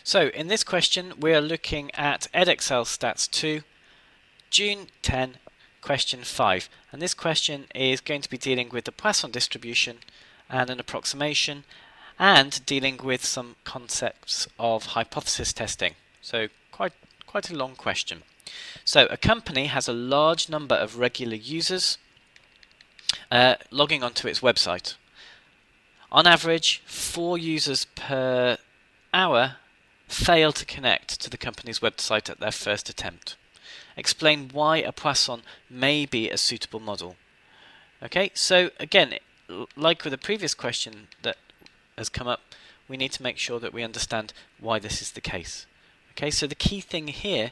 So in this question we are looking at Edexcel Stats 2, June 10, question 5. And this question is going to be dealing with the Poisson distribution and an approximation, and dealing with some concepts of hypothesis testing. So quite a long question. So a company has a large number of regular users logging onto its website. On average, 4 users per hour fail to connect to the company's website at their first attempt. Explain why a Poisson may be a suitable model. Okay, so again, like with the previous question that has come up, we need to make sure that we understand why this is the case. Okay, so the key thing here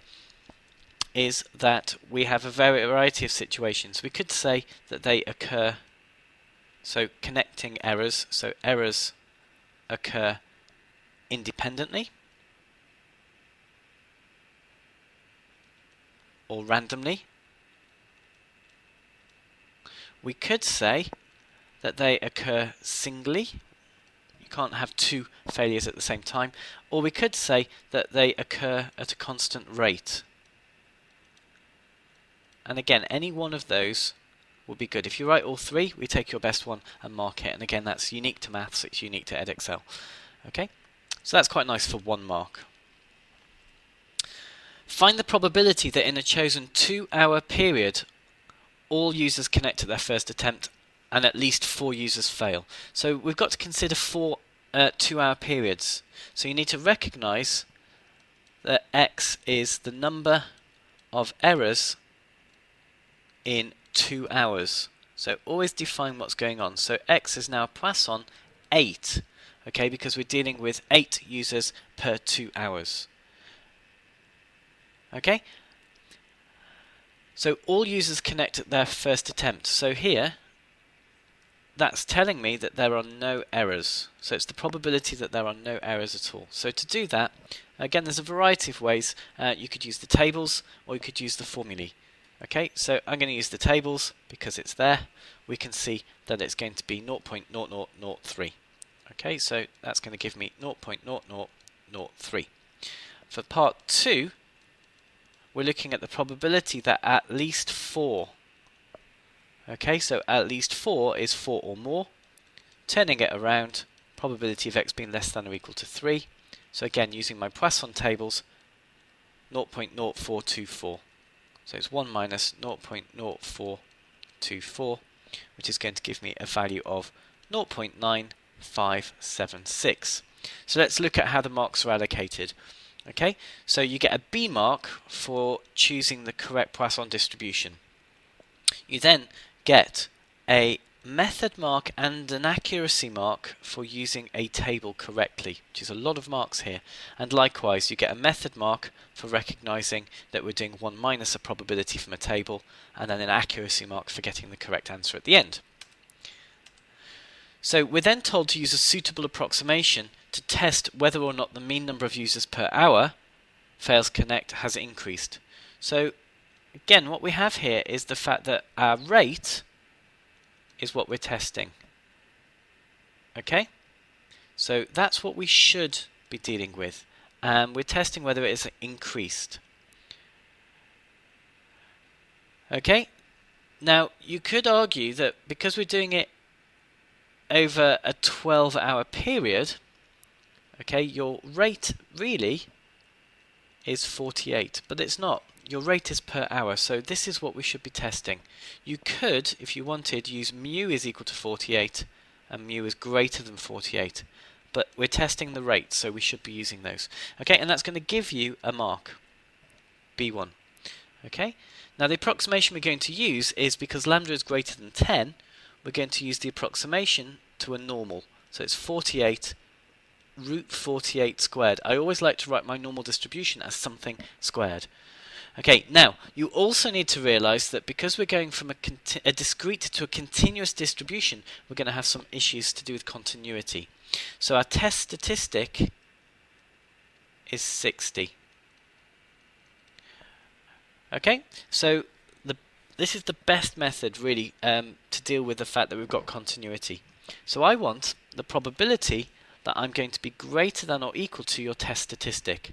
is that we have a variety of situations. We could say that they occur, so connecting errors, so errors occur independently or randomly. We could say that they occur singly. You can't have 2 failures at the same time. Or we could say that they occur at a constant rate. And again, any one of those would be good. If you write all 3, we take your best one and mark it. And again, that's unique to maths, it's unique to Edexcel. Okay, so that's quite nice for 1 mark. Find the probability that in a chosen 2-hour period, all users connect at their first attempt and at least 4 users fail. So we've got to consider 4 2-hour periods. So you need to recognize that x is the number of errors in 2 hours. So always define what's going on. So x is now Poisson 8, okay, because we're dealing with 8 users per 2 hours. Okay, so all users connect at their first attempt. So here, that's telling me that there are no errors. So it's the probability that there are no errors at all. So to do that, again, there's a variety of ways. You could use the tables or you could use the formulae. Okay, so I'm going to use the tables because it's there. We can see that it's going to be 0.0003. Okay, so that's going to give me 0.0003. For part 2, we're looking at the probability that at least 4. Okay, so at least 4 is 4 or more. Turning it around, probability of x being less than or equal to 3. So again, using my Poisson tables, 0.0424. So it's 1 minus 0.0424, which is going to give me a value of 0.9576. So let's look at how the marks are allocated. Okay, so you get a B mark for choosing the correct Poisson distribution. You then get a method mark and an accuracy mark for using a table correctly, which is a lot of marks here. And likewise, you get a method mark for recognizing that we're doing 1 minus a probability from a table, and then an accuracy mark for getting the correct answer at the end. So we're then told to use a suitable approximation to test whether or not the mean number of users per hour fails connect has increased. So again, what we have here is the fact that our rate is what we're testing. Okay? So that's what we should be dealing with. And we're testing whether it is increased. Okay? Now, you could argue that because we're doing it over a 12-hour period, okay, your rate really is 48, but it's not. Your rate is per hour, so this is what we should be testing. You could, if you wanted, use mu is equal to 48 and mu is greater than 48, but we're testing the rate, so we should be using those. Okay, and that's going to give you a mark, B1. Okay, now the approximation we're going to use is because lambda is greater than 10, we're going to use the approximation to a normal. So it's 48 root 48 squared. I always like to write my normal distribution as something squared. Okay, now you also need to realize that because we're going from a discrete to a continuous distribution, we're going to have some issues to do with continuity. So our test statistic is 60. Okay, so this is the best method really to deal with the fact that we've got continuity. So I want the probability that I'm going to be greater than or equal to your test statistic.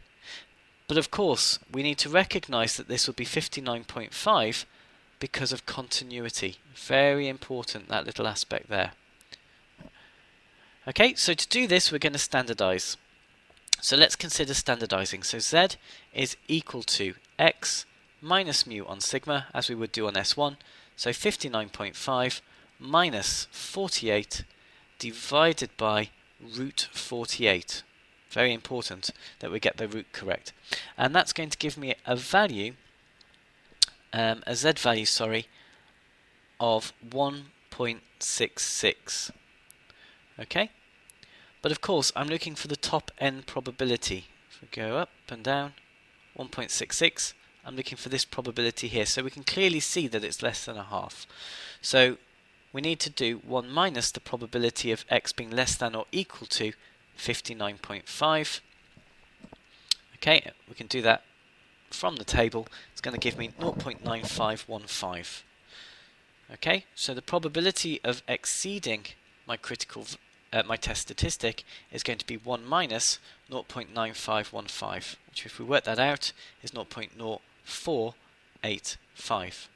But of course, we need to recognise that this will be 59.5 because of continuity. Very important, that little aspect there. Okay, so to do this, we're going to standardise. So let's consider standardising. So Z is equal to X minus mu on sigma, as we would do on S1. So 59.5 minus 48 divided by root 48. Very important that we get the root correct. And that's going to give me a value, a Z value, sorry, of 1.66. Okay? But of course, I'm looking for the top end probability. If we go up and down, 1.66, I'm looking for this probability here. So we can clearly see that it's less than a half. So we need to do 1 minus the probability of X being less than or equal to 59.5. Okay, we can do that from the table. It's going to give me 0.9515. Okay, so the probability of exceeding my my test statistic is going to be 1 minus 0.9515, which if we work that out is 0.0485.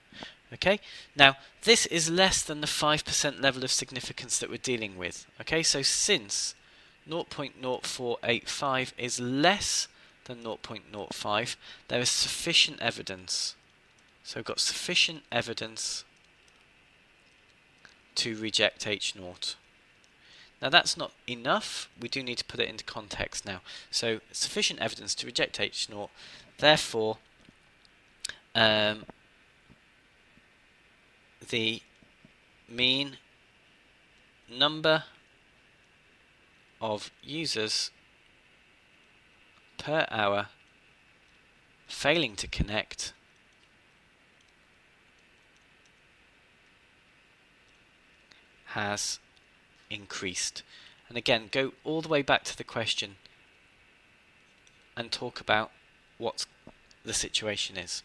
Okay, now this is less than the 5% level of significance that we're dealing with. Okay, so since 0.0485 is less than 0.05, there is sufficient evidence. So we've got sufficient evidence to reject H0. Now that's not enough, we do need to put it into context now. So sufficient evidence to reject H0, therefore the mean number of users per hour failing to connect has increased. And again, go all the way back to the question and talk about what the situation is.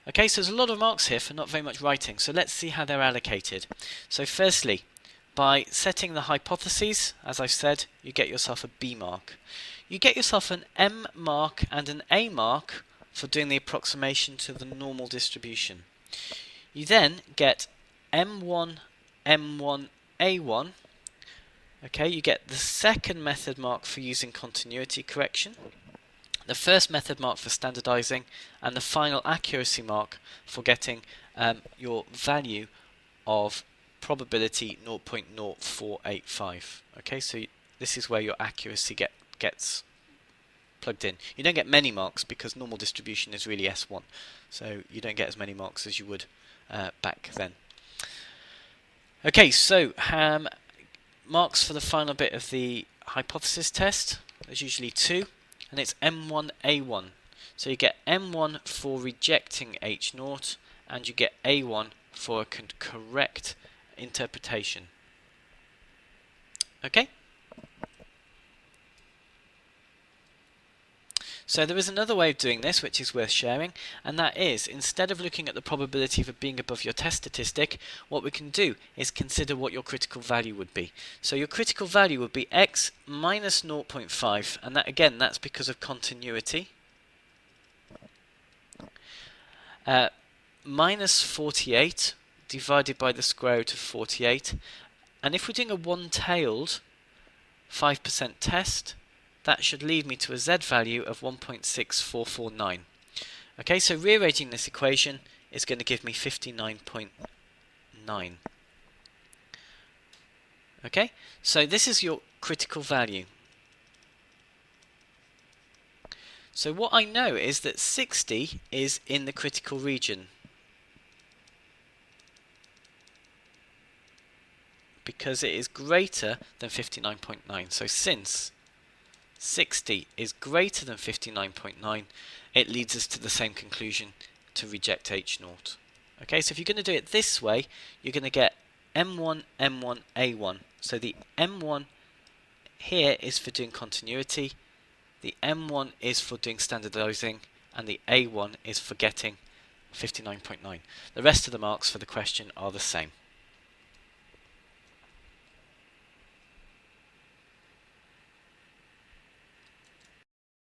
Okay, so there's a lot of marks here for not very much writing, so let's see how they're allocated. So firstly, by setting the hypotheses, as I've said, you get yourself a B mark. You get yourself an M mark and an A mark for doing the approximation to the normal distribution. You then get M1, M1, A1. Okay, you get the second method mark for using continuity correction, the first method mark for standardizing, and the final accuracy mark for getting your value of probability 0.0485. Okay, so this is where your accuracy gets plugged in. You don't get many marks because normal distribution is really S1, so you don't get as many marks as you would back then. Okay, so marks for the final bit of the hypothesis test. There's usually 2, and it's M1, A1. So you get M1 for rejecting H0, and you get A1 for a correct interpretation. Okay? So there is another way of doing this which is worth sharing, and that is, instead of looking at the probability of it being above your test statistic, what we can do is consider what your critical value would be. So your critical value would be X minus 0.5, and that again, that's because of continuity, minus 48 divided by the square root of 48, and if we're doing a one-tailed 5% test, that should lead me to a Z value of 1.6449. Okay, so rearranging this equation is going to give me 59.9. Okay, so this is your critical value. So what I know is that 60 is in the critical region, because it is greater than 59.9. So since 60 is greater than 59.9, it leads us to the same conclusion to reject H0. Okay, so if you're going to do it this way, you're going to get M1, M1, A1. So the M1 here is for doing continuity, the M1 is for doing standardizing, and the A1 is for getting 59.9. The rest of the marks for the question are the same.